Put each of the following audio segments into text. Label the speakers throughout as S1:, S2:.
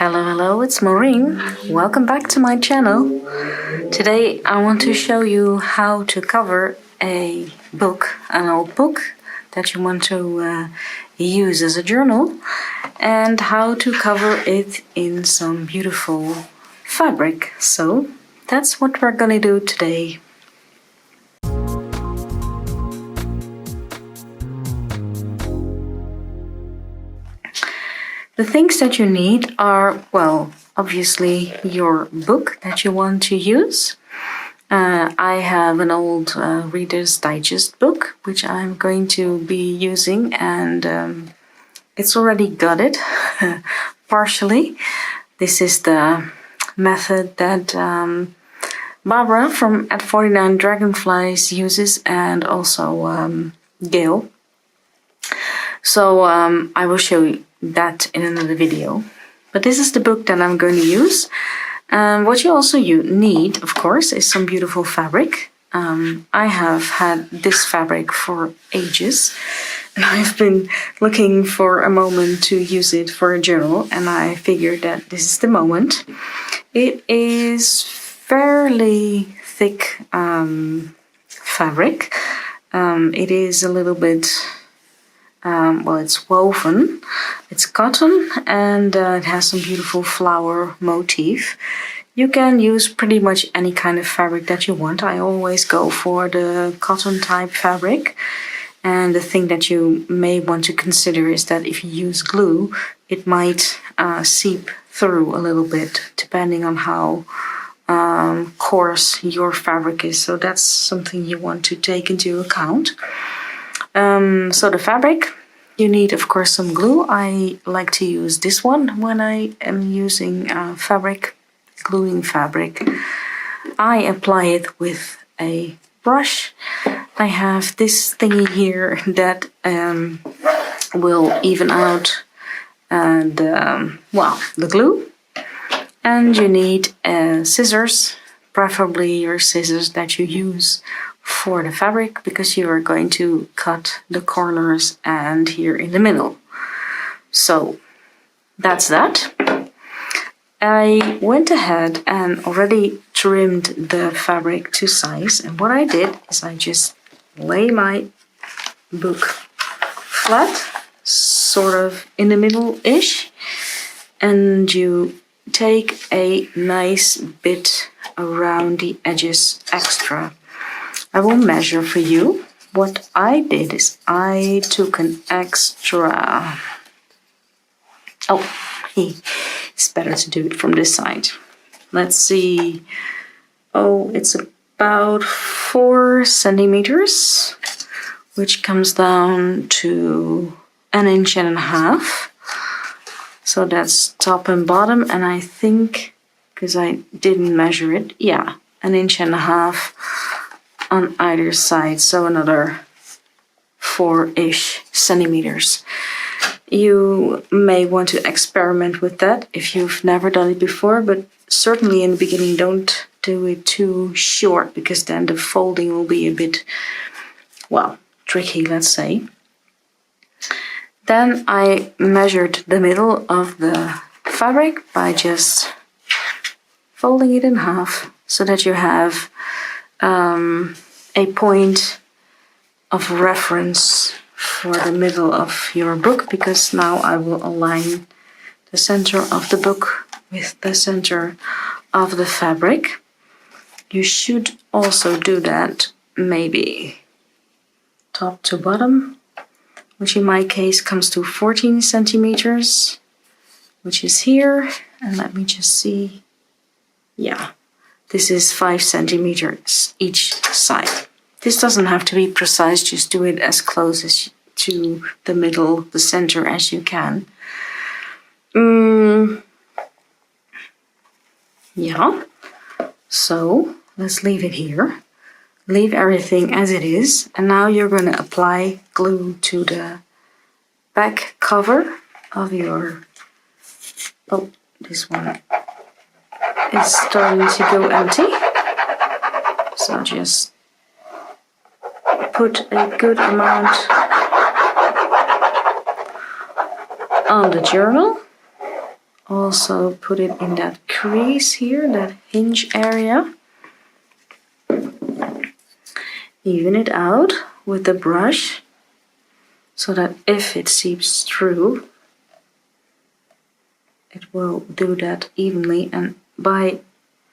S1: Hello, it's Maureen. Welcome back to my channel. Today I want to show you how to cover a book, an old book that you want to use as a journal, and how to cover it in some beautiful fabric. So that's what we're gonna do today. The things that you need are, well, obviously your book that you want to use. I have an old Reader's Digest book, which I'm going to be using, and it's already gutted, partially. This is the method that Barbara from At 49 Dragonflies uses, and also Gail. So I will show you that in another video. But this is the book that I'm going to use. What you also need, of course, is some beautiful fabric. I have had this fabric for ages, and I've been looking for a moment to use it for a journal, and I figured that this is the moment. It is fairly thick fabric. It is a little bit well, it's woven, it's cotton, and it has some beautiful flower motif. You can use pretty much any kind of fabric that you want. I always go for the cotton type fabric. And the thing that you may want to consider is that if you use glue, it might seep through a little bit, depending on how coarse your fabric is. So that's something you want to take into account. So the fabric, you need of course some glue. I like to use this one when I am using fabric, gluing fabric. I apply it with a brush. I have this thingy here that will even out the glue. And you need scissors, preferably your scissors that you use for the fabric, because you are going to cut the corners and here in the middle. So that's that. I went ahead and already trimmed the fabric to size, and what I did is I just lay my book flat, sort of in the middle-ish, and you take a nice bit around the edges extra. I will measure for you. What I did is I took an extra... it's better to do it from this side. Let's see. It's about 4 centimeters, which comes down to 1.5 inches. So that's top and bottom, and I think, because I didn't measure it, 1.5 inches on either side, so another 4-ish centimeters. You may want to experiment with that if you've never done it before, but certainly in the beginning don't do it too short, because then the folding will be a bit, well, tricky, let's say. Then I measured the middle of the fabric by just folding it in half, so that you have a point of reference for the middle of your book, because now I will align the center of the book with the center of the fabric. You should also do that maybe top to bottom, which in my case comes to 14 centimeters, which is here. And let me just see. This is 5 centimeters each side. This doesn't have to be precise, just do it as close as to the middle, the center as you can. So let's leave it here. Leave everything as it is, and now you're going to apply glue to the back cover of your... this one is starting to go empty, so just put a good amount on the journal, also put it in that crease here, that hinge area. Even it out with the brush so that if it seeps through, it will do that evenly. And by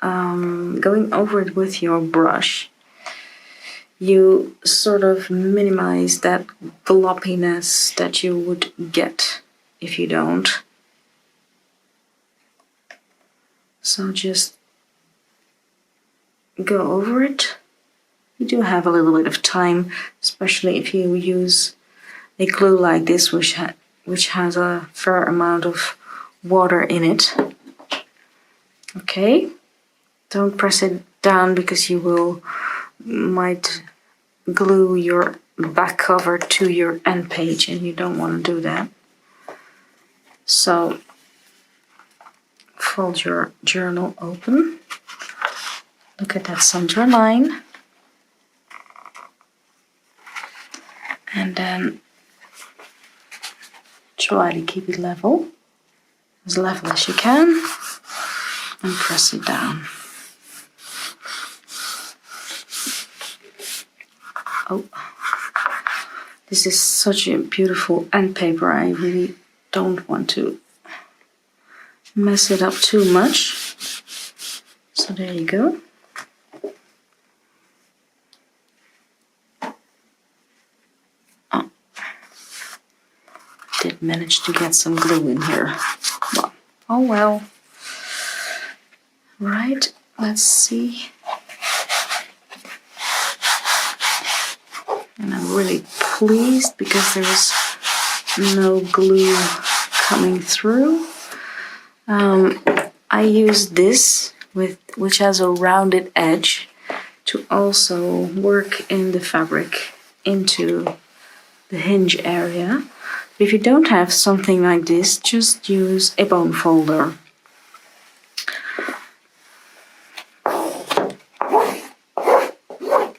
S1: going over it with your brush, you sort of minimize that gloppiness that you would get if you don't. So just go over it. You do have a little bit of time, especially if you use a glue like this, which has a fair amount of water in it. Okay, don't press it down because you might glue your back cover to your end page, and you don't want to do that. So fold your journal open. Look at that center line. And then try to keep it level as you can, and press it down. Oh, this is such a beautiful end paper. I really don't want to mess it up too much. So there you go. Oh, did manage to get some glue in here. Well, oh well. Right, let's see. And I'm really pleased because there is no glue coming through. I use this which has a rounded edge to also work in the fabric into the hinge area. If you don't have something like this, just use a bone folder.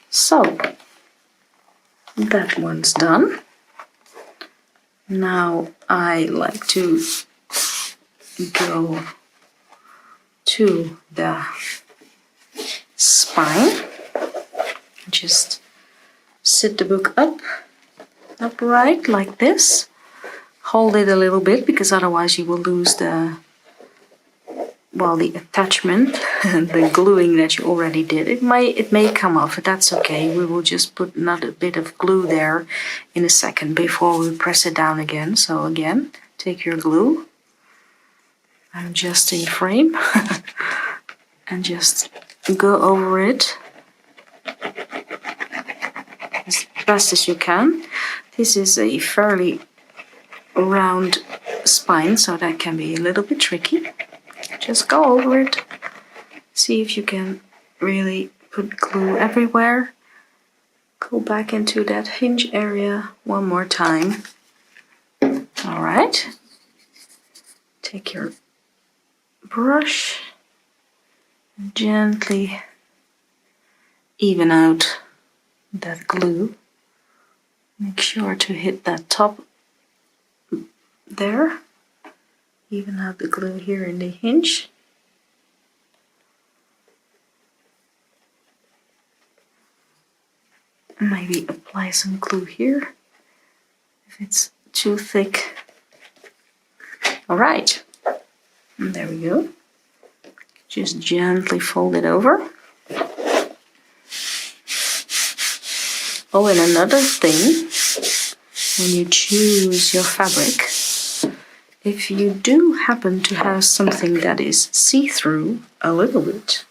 S1: So that one's done. Now I like to go to the spine. Just sit the book upright like this. Hold it a little bit because otherwise you will lose the attachment, the gluing that you already did. It may come off, but that's okay. We will just put another bit of glue there in a second before we press it down again. So again, take your glue. I'm just in frame and just go over it as best as you can. This is a fairly round spine, so that can be a little bit tricky. Just go over it. See if you can really put glue everywhere. Go back into that hinge area one more time. All right. Take your brush and gently even out that glue. Make sure to hit that top there. Even out the glue here in the hinge. Maybe apply some glue here if it's too thick. All right, and there we go. Just gently fold it over. Oh, and another thing, when you choose your fabric, if you do happen to have something that is see-through a little bit,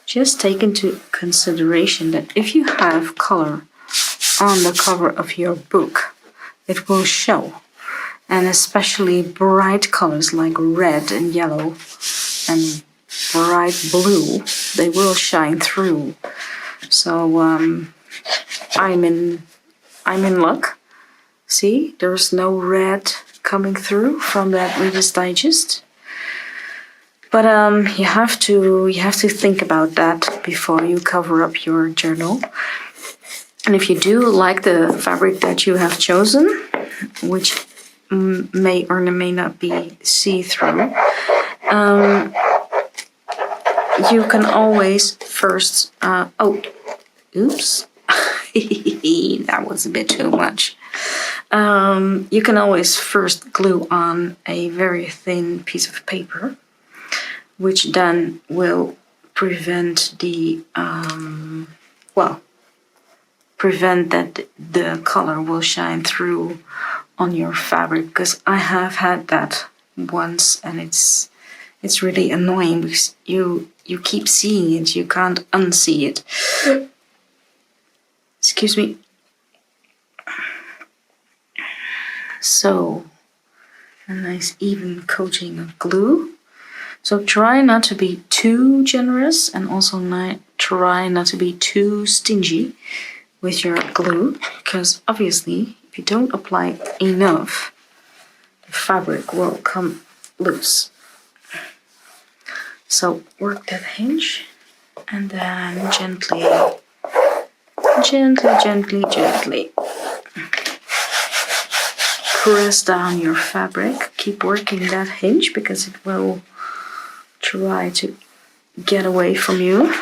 S1: just take into consideration that if you have color on the cover of your book, it will show. And especially bright colors like red and yellow and bright blue, they will shine through. So I'm in luck. See, there's no red coming through from that Reader's Digest. But you have to think about that before you cover up your journal. And if you do like the fabric that you have chosen, which may or may not be see-through. You can always first, oh, oops, that was a bit too much. You can always first glue on a very thin piece of paper, which then will prevent the, prevent that the color will shine through on your fabric, because I have had that once and it's really annoying because you keep seeing it, you can't unsee it. Excuse me. So, a nice even coating of glue. So try not to be too generous and also try not to be too stingy with your glue, because obviously if you don't apply enough, the fabric will come loose. So work that hinge and then gently press down your fabric. Keep working that hinge because it will try to get away from you.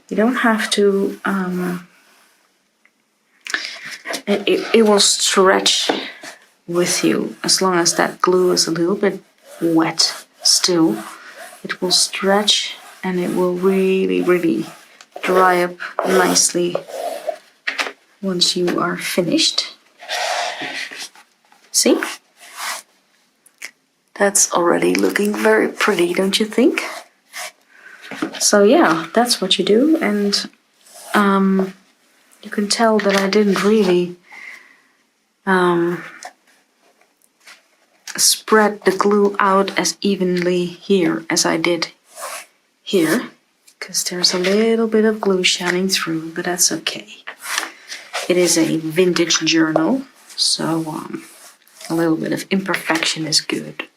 S1: You don't have to, it will stretch with you as long as that glue is a little bit wet still. It will stretch and it will really dry up nicely once you are finished. See? That's already looking very pretty, don't you think? So yeah, that's what you do, and you can tell that I didn't really spread the glue out as evenly here as I did here, because there's a little bit of glue shining through, but that's okay. It is a vintage journal, so a little bit of imperfection is good.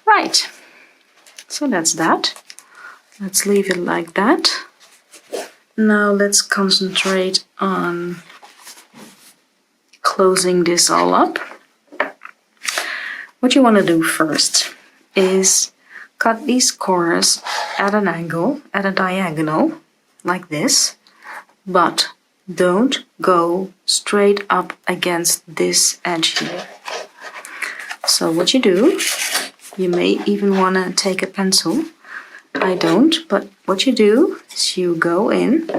S1: Right, so that's that. Let's leave it like that. Now let's concentrate on closing this all up. What you want to do first is cut these corners at an angle, at a diagonal, like this, but don't go straight up against this edge here. So what you do, you may even want to take a pencil. I don't, but what you do is you go in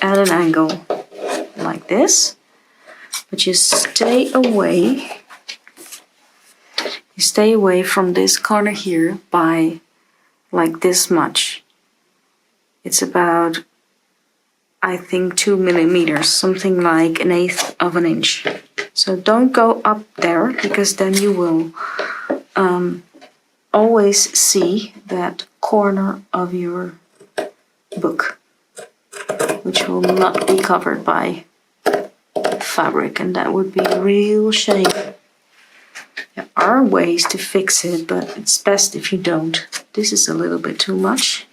S1: at an angle like this, but you stay away. You stay away from this corner here by like this much. It's about, I think, 2 millimeters, something like 1/8 of an inch. So don't go up there, because then you will always see that corner of your book, which will not be covered by fabric, and that would be a real shame. There are ways to fix it, but it's best if you don't. This is a little bit too much.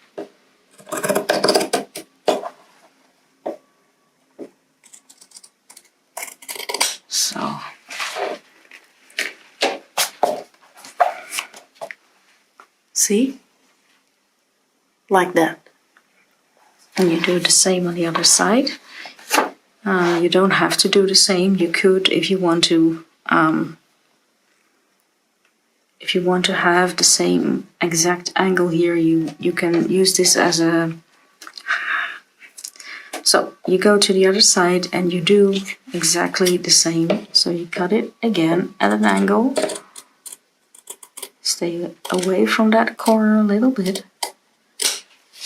S1: So, see? Like that. And you do the same on the other side. You don't have to do the same. You could, if you want to, have the same exact angle here, you can use this as a... So you go to the other side and you do exactly the same. So you cut it again at an angle. Stay away from that corner a little bit.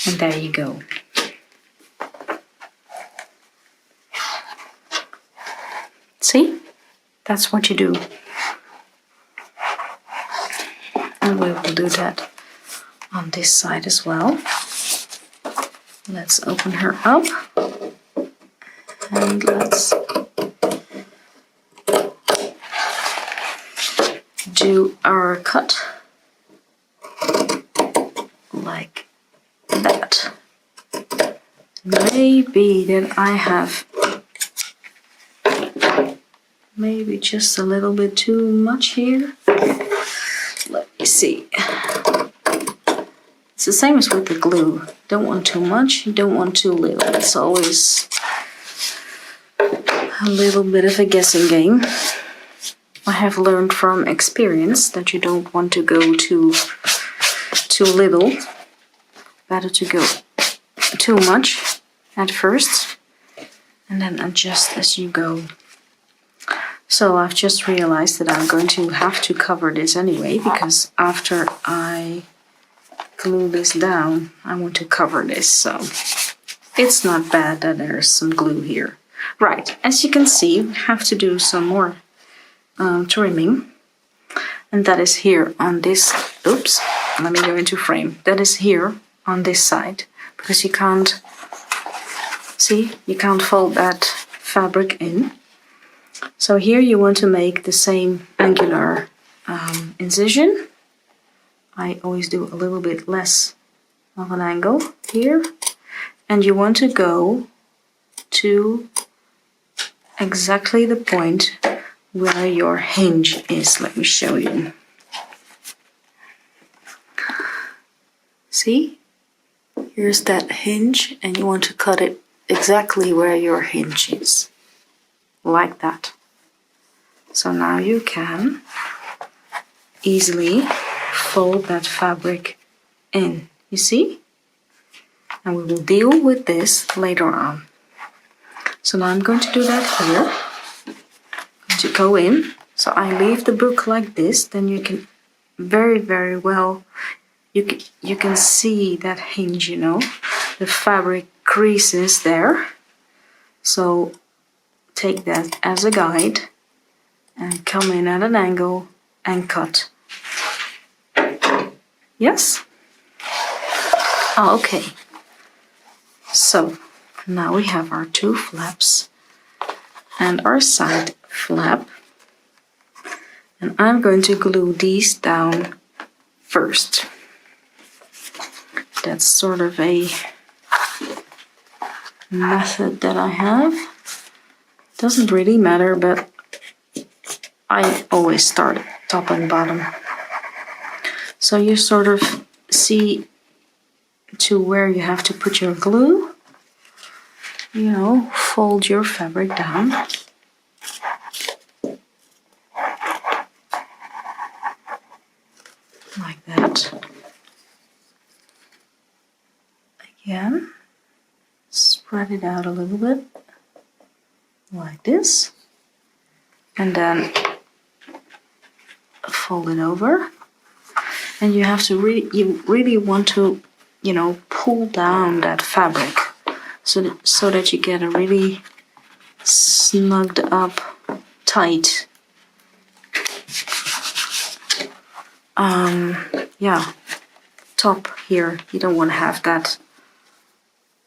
S1: And there you go. See? That's what you do. And we will do that on this side as well. Let's open her up. And let's do our cut like that. Maybe that I have maybe just a little bit too much here. Let me see. It's the same as with the glue. Don't want too much, you don't want too little. It's always a little bit of a guessing game. I have learned from experience that you don't want to go too little. Better to go too much at first and then adjust as you go. So I've just realized that I'm going to have to cover this anyway, because after I glue this down, I want to cover this, so it's not bad that there's some glue here. Right, as you can see, we have to do some more trimming, and that is here on this, oops, let me go into frame. That is here on this side, because you can't, see, you can't fold that fabric in. So here you want to make the same angular incision. I always do a little bit less of an angle here. And you want to go to exactly the point where your hinge is. Let me show you. See? Here's that hinge, and you want to cut it exactly where your hinge is. Like that. So now you can easily fold that fabric in, you see? And we will deal with this later on. So now I'm going to do that here. I'm going to go in. So I leave the book like this, then you can very well, you can see that hinge, you know, the fabric creases there. So take that as a guide and come in at an angle and cut. Yes? Oh, okay. So now we have our two flaps and our side flap. And I'm going to glue these down first. That's sort of a method that I have. Doesn't really matter, but I always start top and bottom. So you sort of see to where you have to put your glue. You know, fold your fabric down. Like that. Again, spread it out a little bit. Like this. And then fold it over. And you have to really want to, you know, pull down that fabric so that you get a really snugged up, tight, yeah, top here. You don't want to have that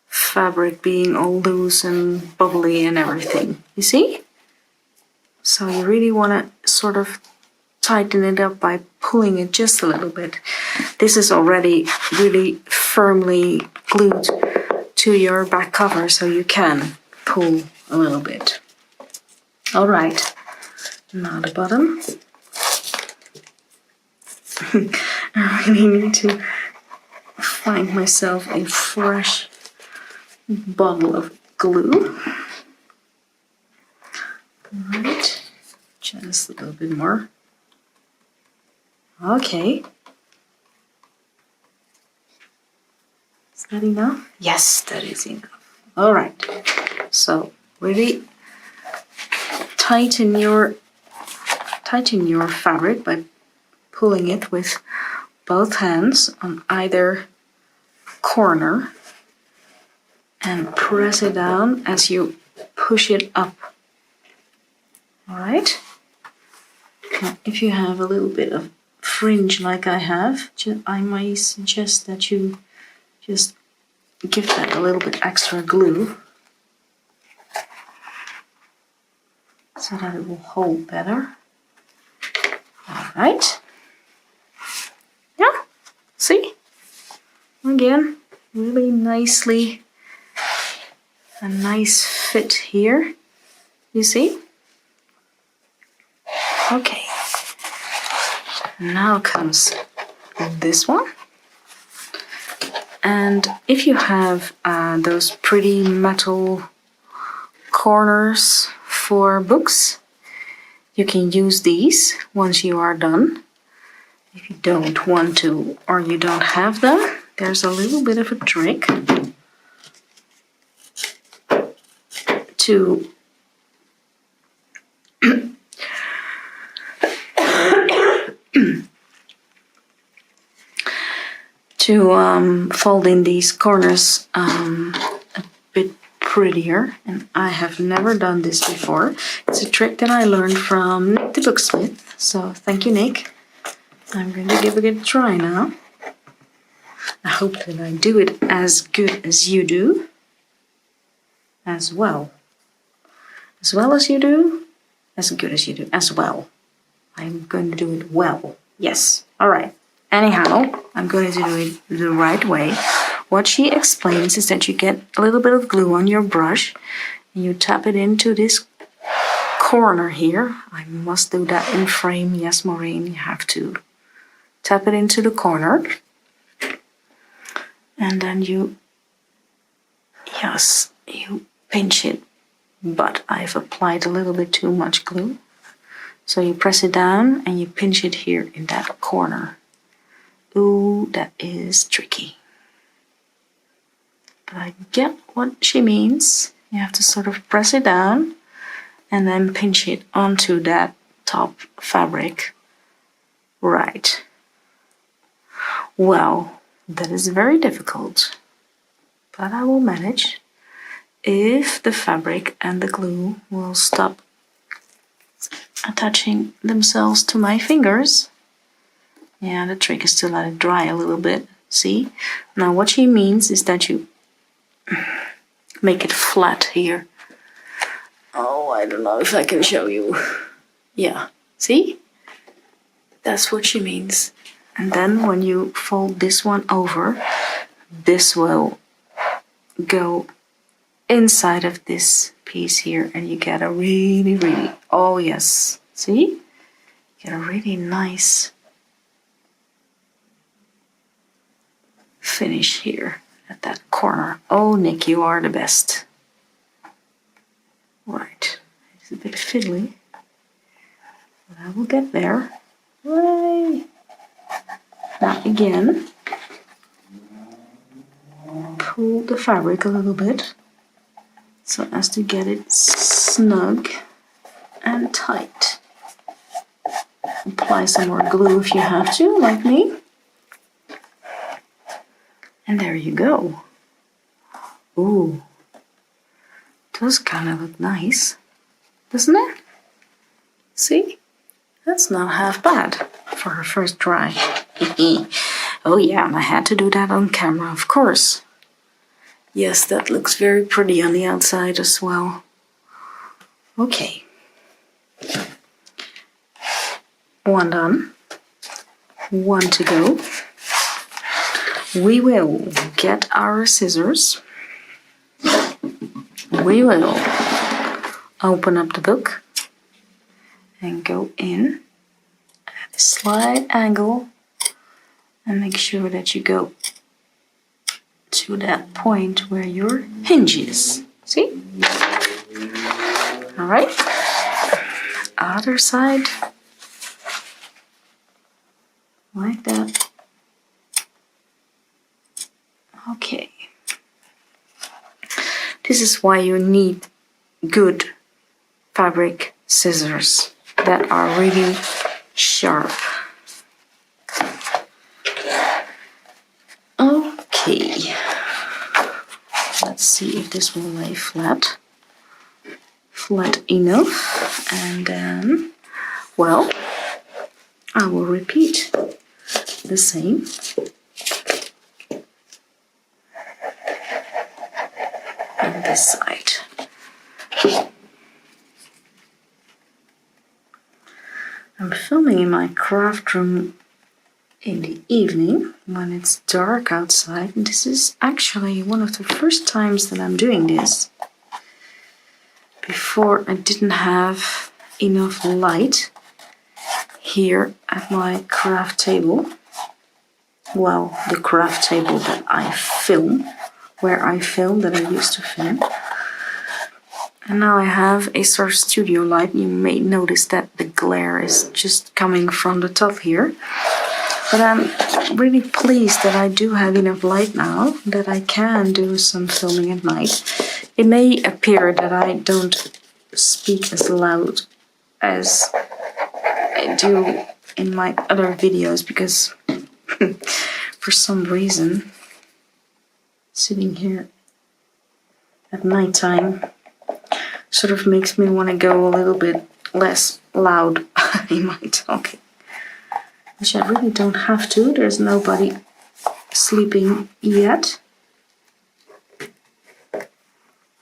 S1: fabric being all loose and bubbly and everything. You see? So you really want to sort of tighten it up by pulling it just a little bit. This is already really firmly glued to your back cover, so you can pull a little bit. All right, now the bottom. I really need to find myself a fresh bottle of glue. All right, just a little bit more. Okay. Is that enough? Yes, that is enough. All right. So really tighten your fabric by pulling it with both hands on either corner and press it down as you push it up. All right. Now, if you have a little bit of fringe like I have, I might suggest that you just give that a little bit extra glue so that it will hold better. All right. Yeah, see? Again, really nicely, a nice fit here, you see? Okay. Now comes this one. And if you have those pretty metal corners for books, you can use these once you are done. If you don't want to or you don't have them, there's a little bit of a trick to fold in these corners a bit prettier, and I have never done this before. It's a trick that I learned from Nick the Booksmith, so thank you, Nick. I'm going to give it a try now. I hope that I do it as good as you do. As well. As well as you do. As good as you do. As well. I'm going to do it well. Yes. Alright. Anyhow, I'm going to do it the right way. What she explains is that you get a little bit of glue on your brush and you tap it into this corner here. I must do that in frame. Yes, Maureen, you have to tap it into the corner. And then you pinch it. But I've applied a little bit too much glue. So you press it down and you pinch it here in that corner. Ooh, that is tricky. But I get what she means. You have to sort of press it down and then pinch it onto that top fabric. Right. Well, that is very difficult. But I will manage if the fabric and the glue will stop attaching themselves to my fingers. Yeah, the trick is to let it dry a little bit. See? Now what she means is that you make it flat here. Oh, I don't know if I can show you. Yeah, see? That's what she means. And then when you fold this one over, this will go inside of this piece here and you get a really, oh yes, see? You get a really nice finish here at that corner. Oh, Nick, you are the best. Right, it's a bit fiddly, but I will get there. Right. Now again, pull the fabric a little bit so as to get it snug and tight. Apply some more glue if you have to, like me. And there you go. Ooh, does kind of look nice, doesn't it? See? That's not half bad for her first try. Oh yeah, and I had to do that on camera, of course. Yes, that looks very pretty on the outside as well. Okay. One done. One to go. We will get our scissors. We will open up the book and go in at a slight angle and make sure that you go to that point where your hinge is. See? Alright. Other side. Like that. Okay. This is why you need good fabric scissors that are really sharp. Okay. Let's see if this will lay flat. Flat enough. And then, well, I will repeat the same. On this side. I'm filming in my craft room in the evening when it's dark outside, and this is actually one of the first times that I'm doing this. Before I didn't have enough light here at my craft table. Well, the craft table that I film, that I used to film. And now I have a sort of studio light. You may notice that the glare is just coming from the top here. But I'm really pleased that I do have enough light now that I can do some filming at night. It may appear that I don't speak as loud as I do in my other videos because for some reason sitting here at nighttime sort of makes me want to go a little bit less loud in my talking. Which I really don't have to. There's nobody sleeping yet.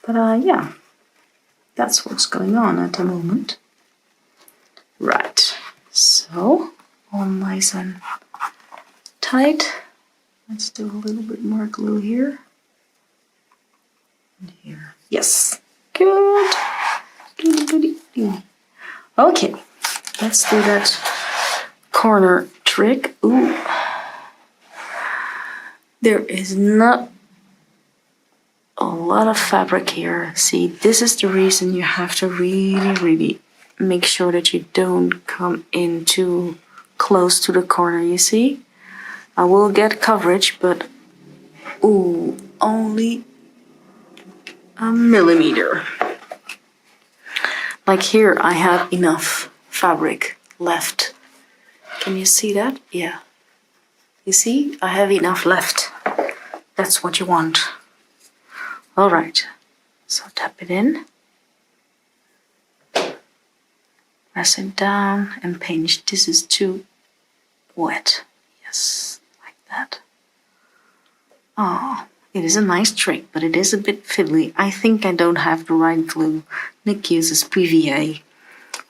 S1: But yeah, that's what's going on at the moment. Right, so all nice and tight. Let's do a little bit more glue here. And here. Yes. Good. Goody. Okay, let's do that corner trick. Ooh. There is not a lot of fabric here. See, this is the reason you have to really make sure that you don't come in too close to the corner, you see? I will get coverage, but ooh, only a millimeter. Like here, I have enough fabric left. Can you see that? Yeah. You see, I have enough left. That's what you want. All right, so tap it in. Press it down and pinch. This is too wet. Yes, like that. Oh. It is a nice trick, but it is a bit fiddly. I think I don't have the right glue. Nick uses PVA,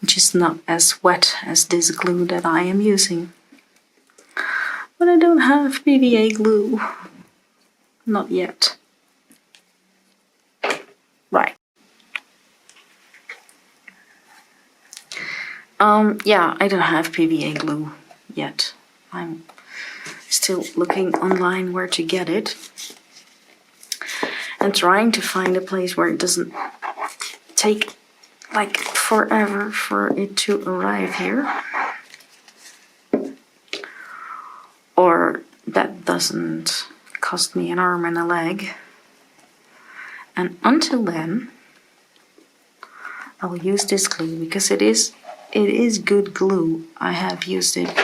S1: which is not as wet as this glue that I am using. But I don't have PVA glue. Not yet. Right. Yeah, I don't have PVA glue yet. I'm still looking online where to get it. And trying to find a place where it doesn't take like forever for it to arrive here. Or that doesn't cost me an arm and a leg. And until then, I will use this glue because it is good glue. I have used it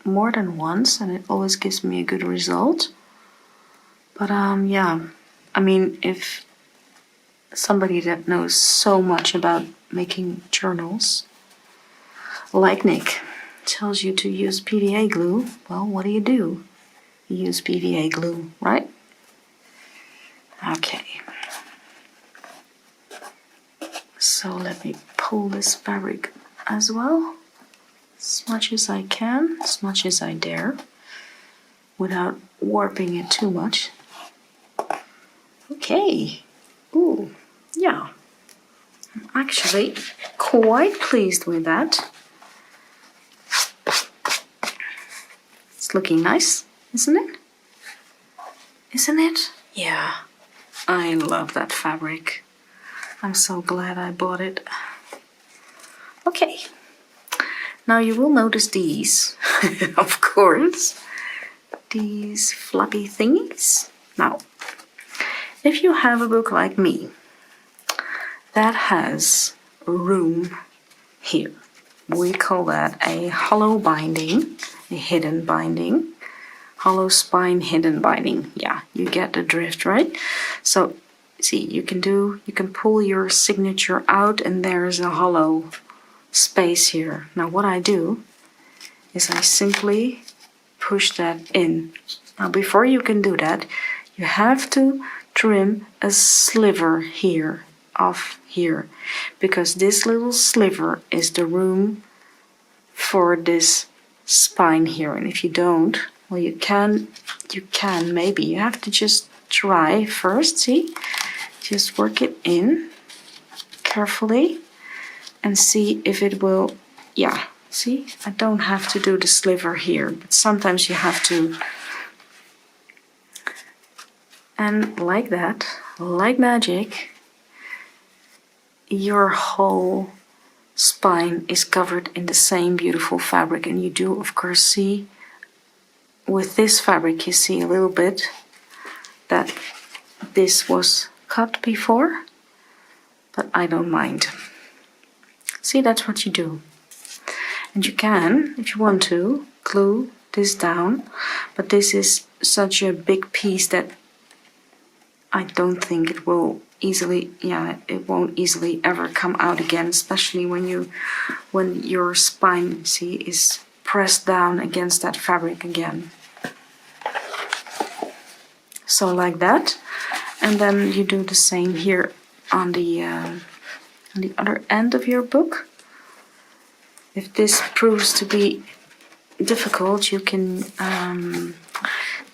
S1: more than once and it always gives me a good result. But yeah, I mean, if somebody that knows so much about making journals, like Nick, tells you to use PVA glue, well, what do? You use PVA glue, right? Okay. So let me pull this fabric as well, as much as I can, as much as I dare, without warping it too much. Okay. Ooh, yeah. I'm actually quite pleased with that. It's looking nice, isn't it? Isn't it? Yeah. I love that fabric. I'm so glad I bought it. Okay. Now you will notice these, of course. These fluffy thingies. Now, if you have a book like me that has room here, we call that a hollow binding, a hidden binding, hollow spine, hidden binding. Yeah, you get the drift, right? So, see, you can pull your signature out and there's a hollow space here. Now what I do is I simply push that in. Now before you can do that, you have to trim a sliver here, off here, because this little sliver is the room for this spine here. And if you don't, well, you can maybe. You have to just try first, see? Just work it in carefully and see if it will, yeah, See, I don't have to do the sliver here, but sometimes you have to. And like that, like magic, your whole spine is covered in the same beautiful fabric. And you do, of course, see, with this fabric, you see a little bit that this was cut before, but I don't mind. See, that's what you do. And you can, if you want to, glue this down, but this is such a big piece that I don't think it will easily, it won't easily ever come out again, especially when your spine, see, is pressed down against that fabric again. So like that, and then you do the same here on the other end of your book. If this proves to be difficult, you can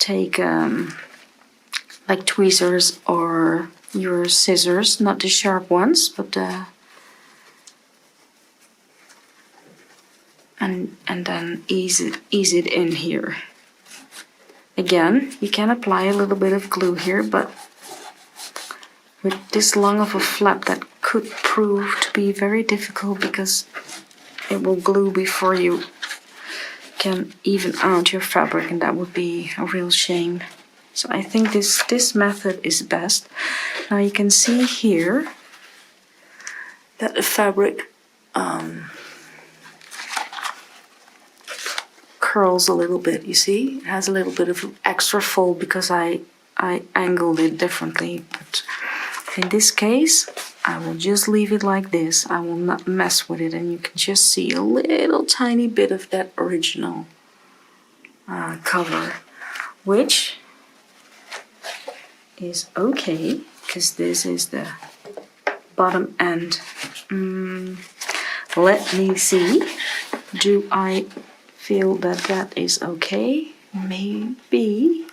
S1: take like tweezers or your scissors, not the sharp ones, but and then ease it in here. Again, you can apply a little bit of glue here, but with this long of a flap that could prove to be very difficult because it will glue before you can even out your fabric, and that would be a real shame. So I think this method is best. Now you can see here that the fabric curls a little bit, you see? It has a little bit of extra fold because I angled it differently. But in this case, I will just leave it like this. I will not mess with it, and you can just see a little tiny bit of that original cover, which is okay, because this is the bottom end. Let me see. Do I feel that that is okay? Maybe.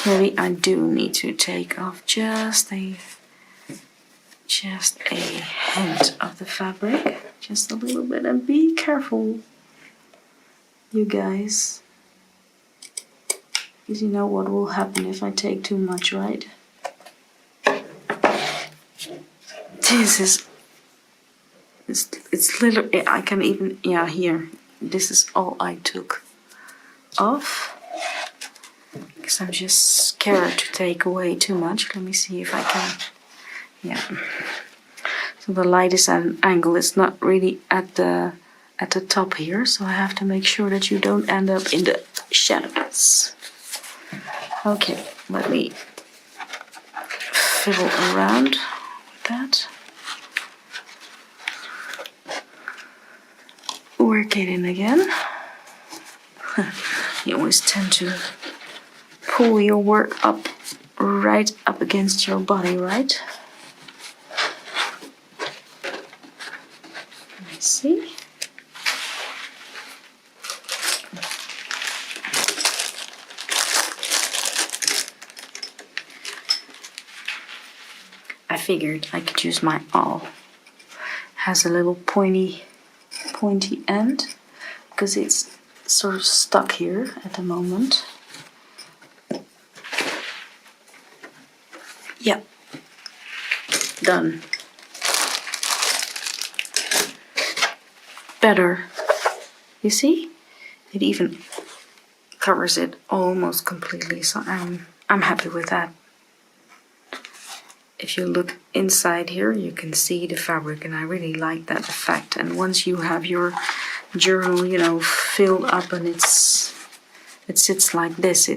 S1: Maybe I do need to take off just a hint of the fabric, just a little bit, and be careful, you guys, because you know what will happen if I take too much, right? This is, it's literally, I can even, yeah, here, this is all I took off. Because I'm just scared to take away too much. Let me see if I can. Yeah. So the light is at an angle. It's not really at the top here. So I have to make sure that you don't end up in the shadows. Okay, let me fiddle around with that. Work it in again. You always tend to pull your work up, right up against your body, right? Let's see. I figured I could use my awl. Has a little pointy end because it's sort of stuck here at the moment. Yep, done. Better. You see? It even covers it almost completely, so I'm happy with that. If you look inside here, you can see the fabric, and I really like that effect. And once you have your journal, you know, filled up and it sits like this,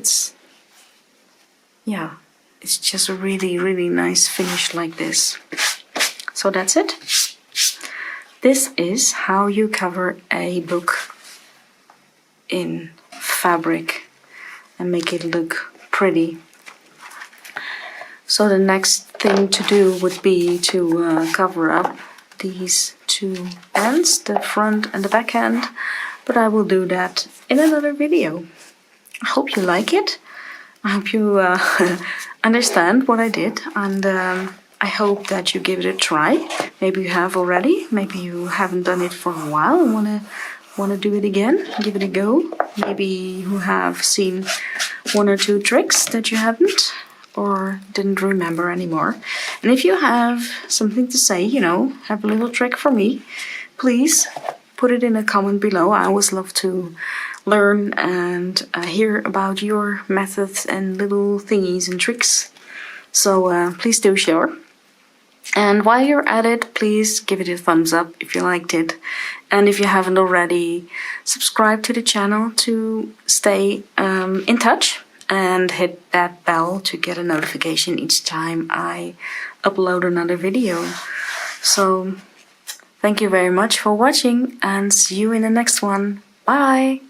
S1: it's just a really, really nice finish like this. So that's it. This is how you cover a book in fabric and make it look pretty. So the next thing to do would be to cover up these two ends, the front and the back end, but I will do that in another video. I hope you like it. I hope you understand what I did, and I hope that you give it a try. Maybe you have already. Maybe you haven't done it for a while and wanna do it again. Give it a go. Maybe you have seen one or two tricks that you haven't or didn't remember anymore. And if you have something to say, you know, have a little trick for me, please put it in a comment below. I always love to learn and hear about your methods and little thingies and tricks. So please do share. And while you're at it, please give it a thumbs up if you liked it. And if you haven't already, subscribe to the channel to stay in touch and hit that bell to get a notification each time I upload another video. So thank you very much for watching and see you in the next one. Bye!